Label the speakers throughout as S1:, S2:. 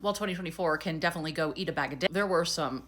S1: While 2024 can definitely go eat a bag of dicks, there were some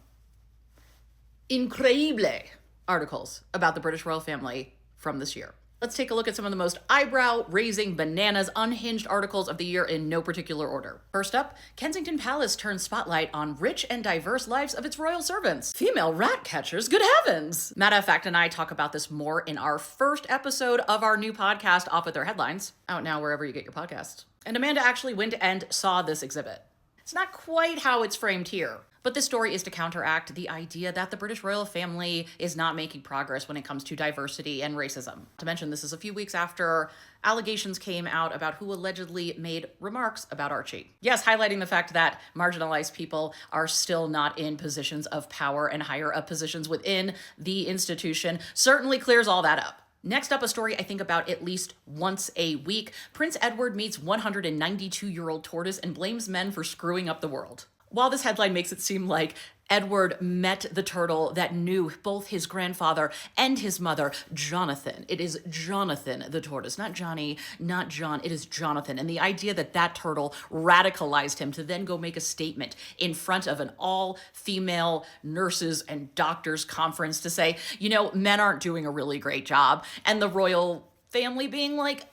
S1: incredible articles about the British royal family from this year. Let's take a look at some of the most eyebrow-raising, bananas, unhinged articles of the year in no particular order. First up, Kensington Palace turns spotlight on rich and diverse lives of its royal servants. Female rat catchers, good heavens! Matter of fact and I talk about this more in our first episode of our new podcast, Off With Their Headlines, out now wherever you get your podcasts. And Amanda actually went and saw this exhibit. It's not quite how it's framed here, but this story is to counteract the idea that the British royal family is not making progress when it comes to diversity and racism. To mention, this is a few weeks after allegations came out about who allegedly made remarks about Archie. Yes, highlighting the fact that marginalized people are still not in positions of power and higher up positions within the institution certainly clears all that up. Next up, a story I think about at least once a week. Prince Edward meets 192-year-old tortoise and blames men for screwing up the world. While this headline makes it seem like Edward met the turtle that knew both his grandfather and his mother, Jonathan. It is Jonathan the tortoise, not Johnny, not John. It is Jonathan. And the idea that that turtle radicalized him to then go make a statement in front of an all-female nurses and doctors conference to say, you know, men aren't doing a really great job. And the royal family being like,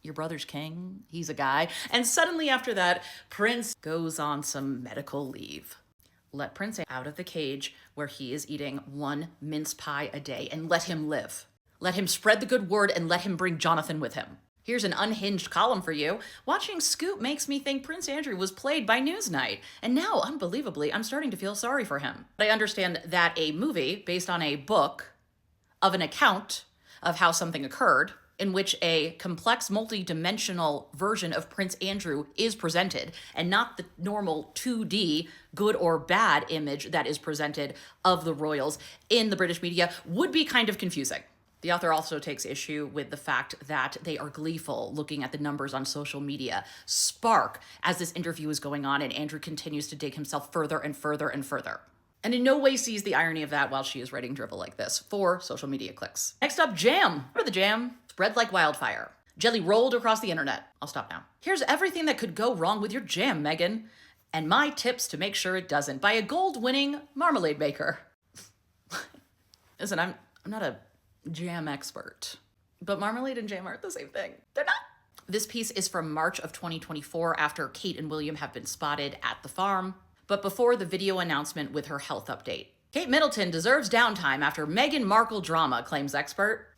S1: your brother's king, he's a guy. And suddenly after that, Prince goes on some medical leave. Let Prince out of the cage where he is eating one mince pie a day and let him live. Let him spread the good word and let him bring Jonathan with him. Here's an unhinged column for you. Watching Scoop makes me think Prince Andrew was played by Newsnight. And now, unbelievably, I'm starting to feel sorry for him. But I understand that a movie based on a book of an account of how something occurred, in which a complex, multi-dimensional version of Prince Andrew is presented, and not the normal 2D good or bad image that is presented of the royals in the British media, would be kind of confusing. The author also takes issue with the fact that they are gleeful looking at the numbers on social media spark as this interview is going on, and Andrew continues to dig himself further and further and further. And in no way sees the irony of that while she is writing drivel like this for social media clicks. Next up, jam. What are the jam? Spread like wildfire. Jelly rolled across the internet. I'll stop now. Here's everything that could go wrong with your jam, Meghan, and my tips to make sure it doesn't, by a gold-winning marmalade maker. Listen, I'm not a jam expert, but marmalade and jam aren't the same thing. They're not. This piece is from March of 2024 after Kate and William have been spotted at the farm, but before the video announcement with her health update. Kate Middleton deserves downtime after Meghan Markle drama, claims expert.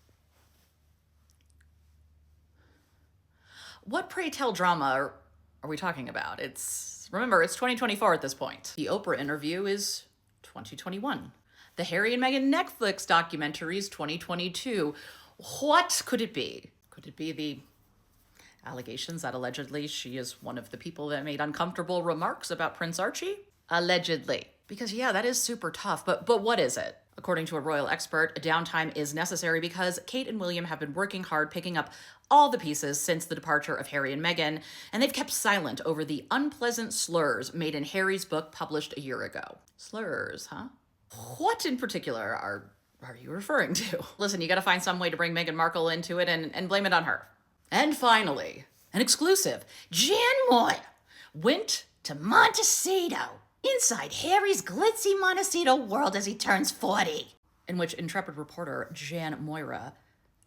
S1: What, pray tell, drama are we talking about? Remember, it's 2024 at this point. The Oprah interview is 2021. The Harry and Meghan Netflix documentary is 2022. What could it be? Could it be the allegations that allegedly she is one of the people that made uncomfortable remarks about Prince Archie? Allegedly. Because yeah, that is super tough, but what is it? According to a royal expert, downtime is necessary because Kate and William have been working hard picking up all the pieces since the departure of Harry and Meghan, and they've kept silent over the unpleasant slurs made in Harry's book published a year ago. Slurs, huh? What in particular are you referring to? Listen, you gotta find some way to bring Meghan Markle into it and blame it on her. And finally, an exclusive. Jan Moy went to Montecito, inside Harry's glitzy Montecito world as he turns 40. In which intrepid reporter Jan Moira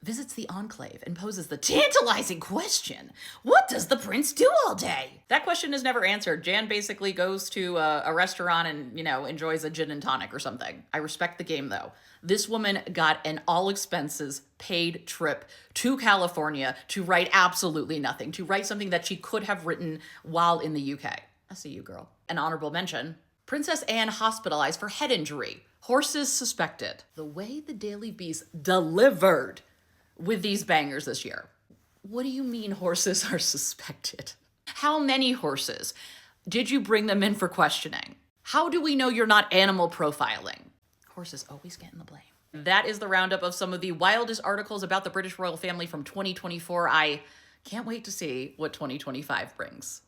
S1: visits the enclave and poses the tantalizing question, what does the prince do all day? That question is never answered. Jan basically goes to a restaurant and, enjoys a gin and tonic or something. I respect the game though. This woman got an all expenses paid trip to California to write absolutely nothing, to write something that she could have written while in the UK. I see you, girl. An honorable mention. Princess Anne hospitalized for head injury. Horses suspected. The way the Daily Beast delivered with these bangers this year. What do you mean horses are suspected? How many horses? Did you bring them in for questioning? How do we know you're not animal profiling? Horses always get in the blame. That is the roundup of some of the wildest articles about the British royal family from 2024. I can't wait to see what 2025 brings.